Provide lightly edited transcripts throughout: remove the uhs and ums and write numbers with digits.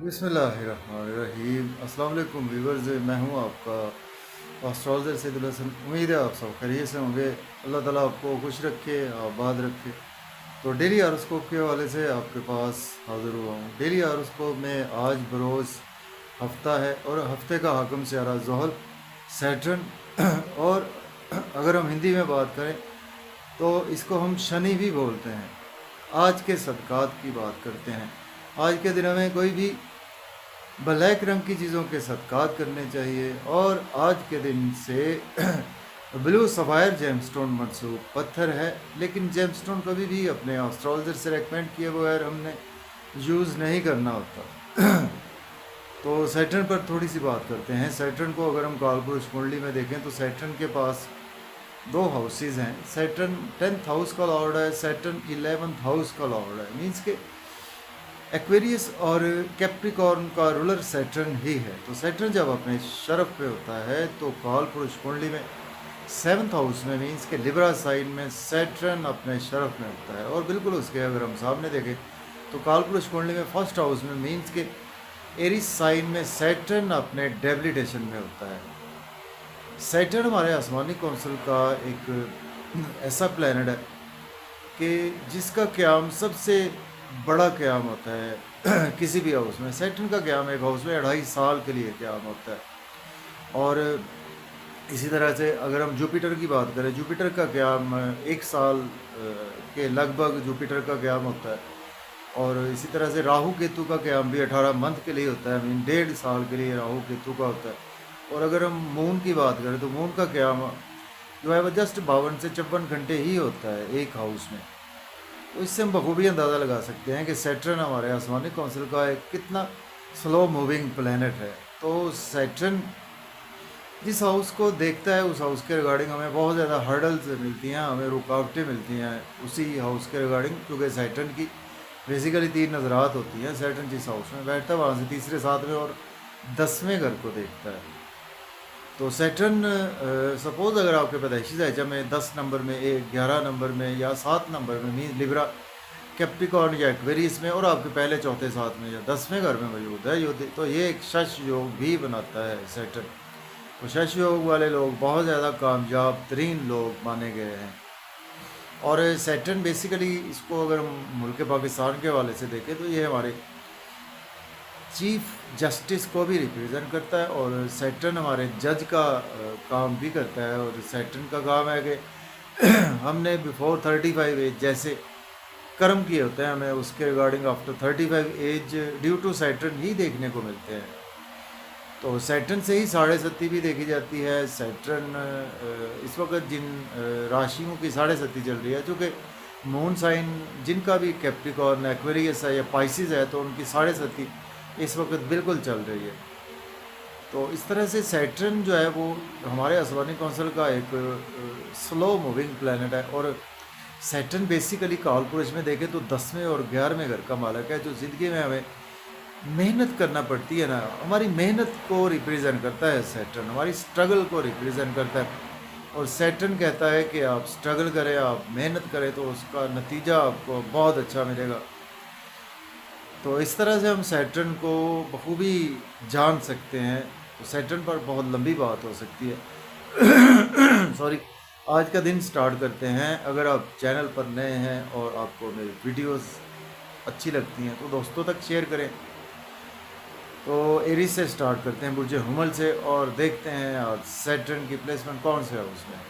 बिस्मिल्लाहिर्रहमानिर्रहीम। अस्सलाम वालेकुम व्यूवर्स, मैं हूं आपका एस्ट्रोलॉजर सैदुल हसन। उम्मीद है आप सब खैरियत से होंगे। अल्लाह ताला आपको खुश रखे, आबाद रखे। तो डेली हारोस्कोप के हवाले से आपके पास हाज़िर हुआ हूँ। डेली हारोस्कोप में आज बरोज़ हफ्ता है और हफ्ते का हाकम सियारा ज़ोहल, सैटर्न और अगर हम हिंदी में बात करें तो इसको हम शनि भी बोलते हैं। आज के सदक़ात की बात करते हैं। आज के दिन में कोई भी ब्लैक रंग की चीज़ों के सदक़ात करने चाहिए और आज के दिन से ब्लू सफ़ायर जेमस्टोन मनसूब पत्थर है, लेकिन जेमस्टोन कभी भी अपने एस्ट्रोलॉजर से रेकमेंड किए बगैर हमने यूज़ नहीं करना होता। तो सैटर्न पर थोड़ी सी बात करते हैं। सैटर्न को अगर हम कालपुरुष कुंडली में देखें तो सैटर्न के पास दो हाउसेज हैं। सैटर्न 10th हाउस का लॉर्ड है, सैटर्न 11th हाउस का लॉर्ड है। मीन्स के एक्वेरियस और कैप्रिकॉर्न का रूलर सैटर्न ही है। तो सैटर्न जब अपने शरफ पे होता है तो काल पुरुष कुंडली में 7th हाउस में, मीन्स के लिब्रा साइन में सैटर्न अपने शरफ में होता है। और बिल्कुल उसके अगर हम सामने देखें तो काल पुरुष कुंडली में 1st हाउस में, मीन्स के एरिस साइन में सैटर्न अपने डेबिलिटेशन में होता है। सैटर्न हमारे आसमानी कौंसिल का एक ऐसा प्लैनेट है कि जिसका क़याम सबसे बड़ा क़याम होता है किसी भी हाउस में। सैटर्न का क़याम एक हाउस में 2.5 साल के लिए क़याम होता है। और इसी तरह से अगर हम जुपिटर की बात करें, जुपिटर का क़याम 1 साल के लगभग जुपिटर का क़याम होता है। और इसी तरह से राहु केतु का क़याम भी 18 मंथ के लिए होता है, मीन 1.5 साल के लिए राहु केतु का होता है। और अगर हम मून की बात करें तो मून का क़याम जो है वह जस्ट 52 से 54 घंटे ही होता है एक हाउस में। तो इससे हम बखूबी अंदाज़ा लगा सकते हैं कि सैटर्न हमारे आसमानी कौंसिल का एक कितना स्लो मूविंग प्लैनेट है। तो सैटर्न जिस हाउस को देखता है उस हाउस के रिगार्डिंग हमें बहुत ज़्यादा हर्डल्स मिलती हैं, हमें रुकावटें मिलती हैं उसी हाउस के रिगार्डिंग, क्योंकि सैटर्न की बेसिकली 3 नज़रात होती हैं। सैटर्न जिस हाउस में बैठता है वहाँ से तीसरे, 7वें और 10वें घर को देखता है। तो सैटर्न सपोज़ अगर आपके पैदाइशी ज़ायचा में 10 नंबर में, 11 नंबर में या 7 नंबर में, मीन लिब्रा, कैप्रिकॉर्न या एक्वेरियस में, और आपके पहले, चौथे, 7वें या 10वें घर में मौजूद है तो ये एक शश योग भी बनाता है सैटर्न। तो शश योग वाले लोग बहुत ज़्यादा कामयाब तरीन लोग माने गए हैं। और सैटर्न बेसिकली इसको अगर हम मुल्क पाकिस्तान के हवाले से देखें तो ये हमारे चीफ जस्टिस को भी रिप्रेजेंट करता है और सैटर्न हमारे जज का काम भी करता है। और सैटर्न का काम है कि हमने बिफोर 35 एज जैसे कर्म किए होते हैं, हमें उसके regarding after 35 age due to Saturn ही देखने को मिलते हैं। तो सैटर्न से ही 7.5 भी देखी जाती है। सैटर्न इस वक्त जिन राशियों की 7.5 चल रही है, चूँकि मून साइन जिनका भी कैप्रिकॉर्न, एक्वेरियस है या पाइसिस है, तो उनकी 7.5 इस वक्त बिल्कुल चल रही है। तो इस तरह से सैटर्न जो है वो हमारे आसमानी कौंसिल का एक स्लो मूविंग प्लैनेट है। और सैटर्न बेसिकली कालपुरुष में देखें तो 10वें और 11वें घर का मालिक है, जो ज़िंदगी में हमें मेहनत करना पड़ती है ना, हमारी मेहनत को रिप्रेजेंट करता है सैटर्न, हमारी स्ट्रगल को रिप्रेजेंट करता है। और सैटर्न कहता है कि आप स्ट्रगल करें, आप मेहनत करें तो उसका नतीजा आपको बहुत अच्छा मिलेगा। तो इस तरह से हम सैटर्न को बखूबी जान सकते हैं। तो सैटर्न पर बहुत लंबी बात हो सकती है। सॉरी। आज का दिन स्टार्ट करते हैं। अगर आप चैनल पर नए हैं और आपको मेरी वीडियोस अच्छी लगती हैं तो दोस्तों तक शेयर करें। तो एरीज से स्टार्ट करते हैं, बुर्ज हुमल से, और देखते हैं आज सैटर्न की प्लेसमेंट कौन से है उसमें।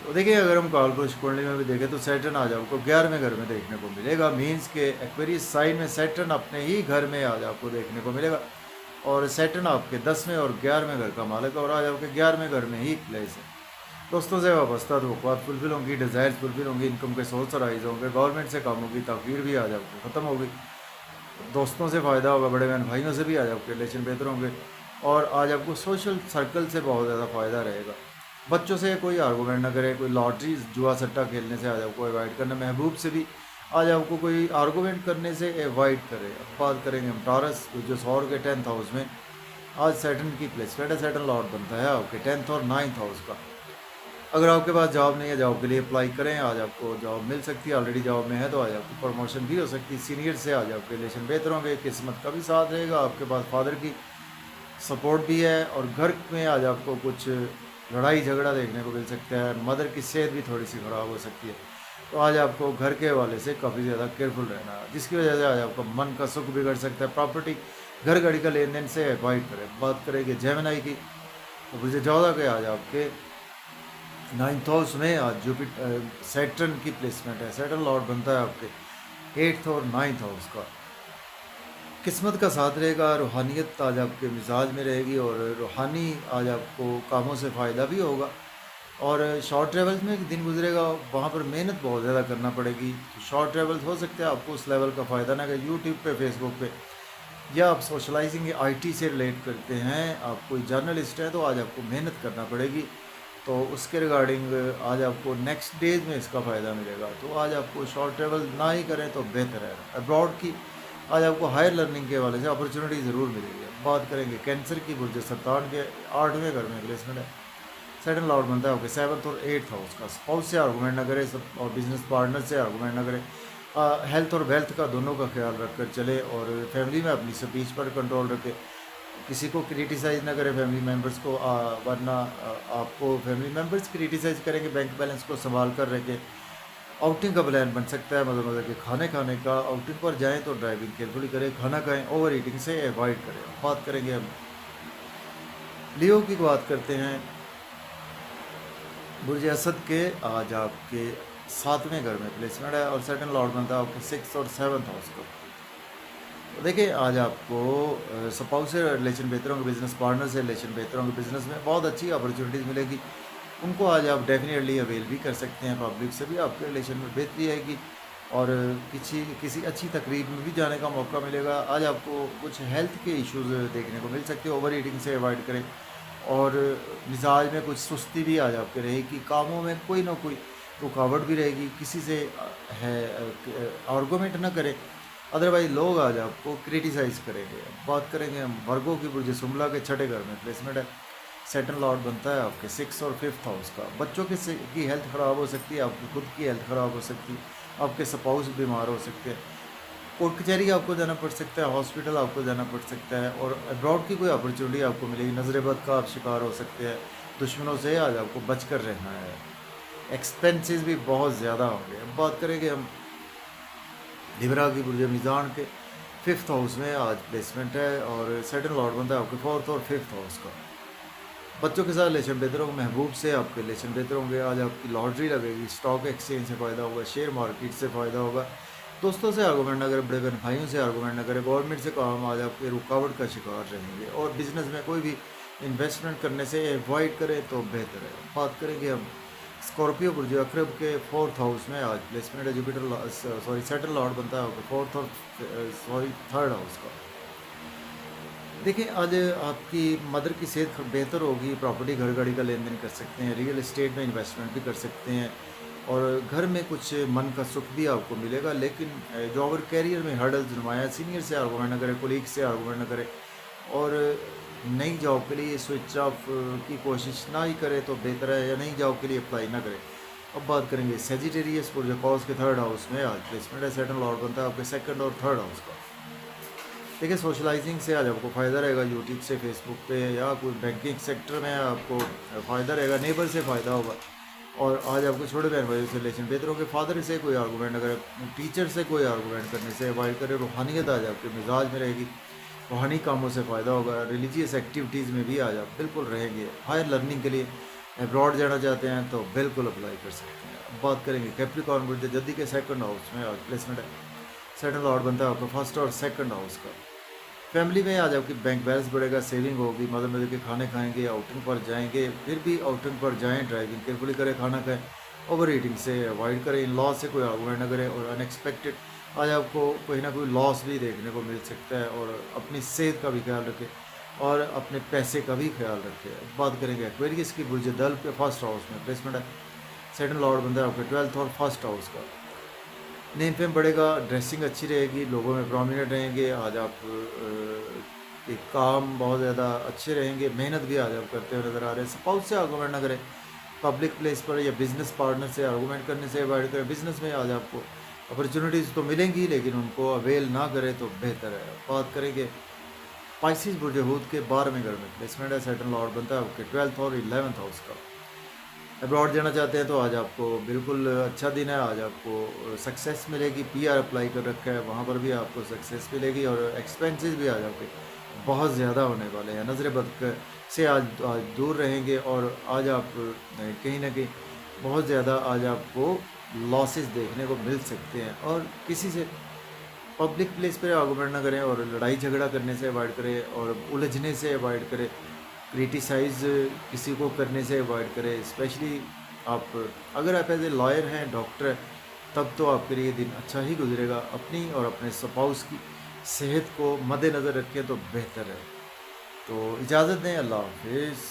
तो देखिए अगर हम कालपुरुष कुंडली में भी देखें तो सैटर्न आज आपको 11वें घर में देखने को मिलेगा। मीन्स के एक्वेरियस साइन में सैटर्न अपने ही घर में आज आपको देखने को मिलेगा। और सैटर्न आपके 10वें और 11वें घर का मालिक है और आज आपके 11वें घर में ही प्लेस है। दोस्तों से वाबस्ता तो फुलफिल होंगी, डिज़ायर्स फुलफिल होंगी, इनकम के सोर्स राइज होंगे, गवर्नमेंट से कामों की तकरीर भी आज आपको ख़त्म होगी, दोस्तों से फ़ायदा होगा, बड़े बहन भाइयों से भी आज आपके रिलेशन बेहतर होंगे। और आज आपको सोशल सर्कल से बहुत ज़्यादा फ़ायदा रहेगा। बच्चों से कोई आर्गूमेंट ना करें, कोई लॉटरी जुआ सट्टा खेलने से आज आपको अवॉइड करना। महबूब से भी आज आपको कोई आर्गूमेंट करने से अवॉइड करें। अब बात करेंगे हम टारस, जो सौर के 10th हाउस में आज सैटर्न की प्लेसमेंट है। सैटर्न लॉर्ड बनता है आपके 10th और 9th हाउस का। अगर आपके पास जॉब नहीं है, जॉब के लिए अप्लाई करें, आज आपको जॉब मिल सकती है। ऑलरेडी जॉब में है तो आज आपको प्रमोशन भी हो सकती है। सीनियर से आज आपके रिलेशन बेहतर होंगे, किस्मत का भी साथ रहेगा, आपके पास फादर की सपोर्ट भी है। और घर में आज आपको कुछ लड़ाई झगड़ा देखने को मिल सकता है। मदर की सेहत भी थोड़ी सी ख़राब हो सकती है, तो आज आपको घर के हवाले से काफ़ी ज़्यादा केयरफुल रहना है, जिसकी वजह से आज आपका मन का सुख बिगड़ सकता है। प्रॉपर्टी घर गाड़ी का लेन देन से अवॉइड करें। बात करेंगे जेमिनी की, तो मुझे 14 के आज आपके 9th हाउस में आज जुपिटर सैटर्न की प्लेसमेंट है। सैटर्न लॉर्ड बनता है आपके 8th और 9th हाउस का। किस्मत का साथ रहेगा, रूहानियत आज आपके मिजाज में रहेगी, और रूहानी आज आपको कामों से फ़ायदा भी होगा। और शॉर्ट ट्रेवल्स में एक दिन गुजरेगा, वहाँ पर मेहनत बहुत ज़्यादा करना पड़ेगी। शॉर्ट ट्रेवल्स हो सकते हैं आपको उस लेवल का फ़ायदा ना, अगर यूट्यूब पे, फेसबुक पे, या आप सोशलाइजिंग आईटी से रिलेट करते हैं, आप कोई जर्नलिस्ट है, तो आज आपको मेहनत करना पड़ेगी। तो उसके रिगार्डिंग आज आपको नेक्स्ट डेज में इसका फ़ायदा मिलेगा। तो आज आपको शॉर्ट ट्रेवल ना ही करें तो बेहतर है। अब्रॉड की आज आपको हायर लर्निंग के हवाले से अपॉर्चुनिटी ज़रूर मिलेगी। बात करेंगे कैंसर की, बुर्ज सरतान के 8वें घर में प्लेसमेंट है। सेकंड लॉर्ड बनता है ओके 7th और 8th हाउस का। स्पाउस से आर्गूमेंट ना करे, सब और बिजनेस पार्टनर से आर्गूमेंट ना करे। हेल्थ और वेल्थ का दोनों का ख्याल रखकर चले, और फैमिली में अपनी स्पीच पर कंट्रोल रखे। किसी को क्रिटिसाइज़ ना करें, फैमिली मेम्बर्स को, वरना आपको फैमिली मेम्बर्स क्रिटिसाइज़ करेंगे। बैंक बैलेंस को संभाल कर रखें। आउटिंग का प्लान बन सकता है, मज़े मज़े के खाने खाने का। आउटिंग पर जाएं तो ड्राइविंग केयरफुली करें, खाना खाएं, ओवर ईटिंग से अवॉइड करें। बात करेंगे हम लियो की, बात करते हैं बुर्ज असद के। आज आपके 7वें घर में प्लेसमेंट है, और सेकंड लॉर्ड बनता है आपके 6th और 7th हाउस को। तो देखिए आज आपको स्पाउस से रिलेशन बेहतर होंगे, बिजनेस पार्टनर से रिलेशन बेहतर होंगे, बिजनेस में बहुत अच्छी अपॉर्चुनिटीज़ मिलेगी। उनको आज आप डेफिनेटली अवेल भी कर सकते हैं। पब्लिक से भी आपके रिलेशन में बेहतरी आएगी, और किसी अच्छी तकरीब में भी जाने का मौका मिलेगा। आज आपको कुछ हेल्थ के इश्यूज़ देखने को मिल सकते हैं, ओवर ईटिंग से अवॉइड करें। और मिजाज में कुछ सुस्ती भी आज आपके रहेगी, कामों में कोई ना कोई रुकावट भी रहेगी। किसी से है आर्गूमेंट ना करें, अदरवाइज लोग आज आपको क्रिटिसाइज़ करेंगे। बात करेंगे हम वर्गों की, बुर्ज सुमला के 6ठे घर में प्लेसमेंट है। सेकंड लॉर्ड बनता है आपके 6th और 5th हाउस का। बच्चों की हेल्थ ख़राब हो सकती है, आपकी खुद की हेल्थ ख़राब हो सकती है, आपके स्पाउस बीमार हो सकते हैं, कोर्ट कचहरी आपको जाना पड़ सकता है, हॉस्पिटल आपको जाना पड़ सकता है, और अब्रॉड की कोई अपॉर्चुनिटी आपको मिलेगी। नजरबद का आप शिकार हो सकते हैं। दुश्मनों से आज आपको बच कर रहना है। एक्सपेंसेस भी बहुत ज़्यादा होंगे। अब बात करेंगे हम लिब्रा की, बुर्ज मीज़ान के 5th हाउस में आज प्लेसमेंट है, और सेकंड लॉर्ड बनता है आपके 4th और 5th हाउस का। बच्चों के साथ रिलेशन बेहतर होंगे, महबूब से आपके रिलेशन बेहतर होंगे। आज आपकी लॉटरी लगेगी, स्टॉक एक्सचेंज से फ़ायदा होगा, शेयर मार्केट से फ़ायदा होगा। दोस्तों से आर्गूमेंट ना करें, बड़े बहन भाइयों से आर्गूमेंट ना करें। गवर्नमेंट से काम आज आपके रुकावट का शिकार रहेंगे, और बिजनेस में कोई भी इन्वेस्टमेंट करने से अवॉइड करें तो बेहतर है। बात करेंगे हम स्कॉर्पियो बुर्ज अक्रब के 4th हाउस में आज प्लेसमेंट है। जुपिटर सेटल लॉर्ड बनता है 4th और 3rd हाउस का। देखिए आज आपकी मदर की सेहत बेहतर होगी, प्रॉपर्टी घर गाड़ी का लेन देन कर सकते हैं, रियल एस्टेट में इन्वेस्टमेंट भी कर सकते हैं, और घर में कुछ मन का सुख भी आपको मिलेगा। लेकिन जॉब और कैरियर में हर्डल्स नुमाया, सीनियर से आर्गूमेंट ना करें, कोलीग से आर्गूमेंट ना करें, और नई जॉब के लिए स्विच ऑफ की कोशिश ना ही करें तो बेहतर है, या नई जॉब के लिए अप्लाई ना करें। अब बात करेंगे सेजिटेरियस पुरजकॉस के 3rd हाउस में आज प्लेसमेंट है। सेकंड लॉर्ड बनता है आपके 2nd और 3rd हाउस का। देखिए सोशलाइजिंग से आज आपको फ़ायदा रहेगा, यूट्यूब से, फेसबुक पे, या कोई बैंकिंग सेक्टर में आपको फ़ायदा रहेगा। नेबर से फ़ायदा होगा, और आज आपको छोटे बहन भाइयों से रिलेशन बेहतर होंगे। फादर से कोई आर्गूमेंट अगर, टीचर से कोई आर्गूमेंट करने से अवॉइड करें। रूहानियत आज आपके मिजाज में रहेगी, रूहानी कामों से फ़ायदा होगा। रिलीजियस एक्टिविटीज़ में भी आज आप बिल्कुल रहेंगे। हायर लर्निंग के लिए अब्रॉड जाना चाहते हैं तो बिल्कुल अप्लाई कर सकते हैं। अब बात करेंगे कैप्रिकॉर्न बुर्ज जद्दी के 2nd हाउस में आज प्लेसमेंट है। सेकंड लॉर्ड बनता है आपका 1st और 2nd हाउस का। फैमिली में आज आपकी बैंक बैलेंस बढ़ेगा, सेविंग होगी, मदर मदर के खाने खाएंगे, आउटिंग पर जाएंगे। फिर भी आउटिंग पर जाएं, ड्राइविंग केयरफुली करें, खाना खाएं, ओवर ईटिंग से अवॉइड करें, इन लॉस से कोई आर्गूमेंट ना करें। और अनएक्सपेक्टेड आज आपको कोई ना कोई लॉस भी देखने को मिल सकता है, और अपनी सेहत का भी ख्याल रखें, और अपने पैसे का भी ख्याल रखें। बात करेंगे एक्वेरियस की, बुर्ज दल के 1st हाउस में प्लेसमेंट है। सेकंड लॉर्ड बनता है आपके 12th और 1st हाउस का। नेम फेम बढ़ेगा, ड्रेसिंग अच्छी रहेगी, लोगों में प्रोमिनेंट रहेंगे। आज आप के काम बहुत ज़्यादा अच्छे रहेंगे, मेहनत भी आज आप करते हुए नज़र आ रहे हैं। स्पाउस से आर्गूमेंट ना करें, पब्लिक प्लेस पर या बिज़नेस पार्टनर से आर्गूमेंट करने से अवॉइड करें। बिज़नेस में आज आपको अपॉर्चुनिटीज़ तो मिलेंगी, लेकिन उनको अवेल ना करें तो बेहतर है। बात करेंगे स्पाइसिस बुर्ज हूद के 12वें घर में प्लेसमेंट है, सैटर्न लॉर्ड बनता है आपके 12th और 11th हाउस का। अब्रॉड जाना चाहते हैं तो आज आपको बिल्कुल अच्छा दिन है। आज आपको सक्सेस मिलेगी। पीआर अप्लाई कर रखा है, वहाँ पर भी आपको सक्सेस मिलेगी और एक्सपेंसेस भी आज आपके बहुत ज़्यादा होने वाले हैं। नज़र बद से आज दूर रहेंगे और आज आप कहीं ना कहीं बहुत ज़्यादा आज आपको लॉसेस देखने को मिल सकते हैं। और किसी से पब्लिक प्लेस पे आर्गूमेंट ना करें और लड़ाई झगड़ा करने से अवॉइड करें और उलझने से अवॉइड करें। क्रिटिसाइज़ किसी को करने से अवॉइड करें। स्पेशली आप अगर आप एज ए लॉयर हैं, डॉक्टर हैं, तब तो आपके लिए दिन अच्छा ही गुजरेगा। अपनी और अपने स्पाउस की सेहत को मद्देनज़र रखें तो बेहतर है। तो इजाज़त दें, अल्लाह हाफिज़।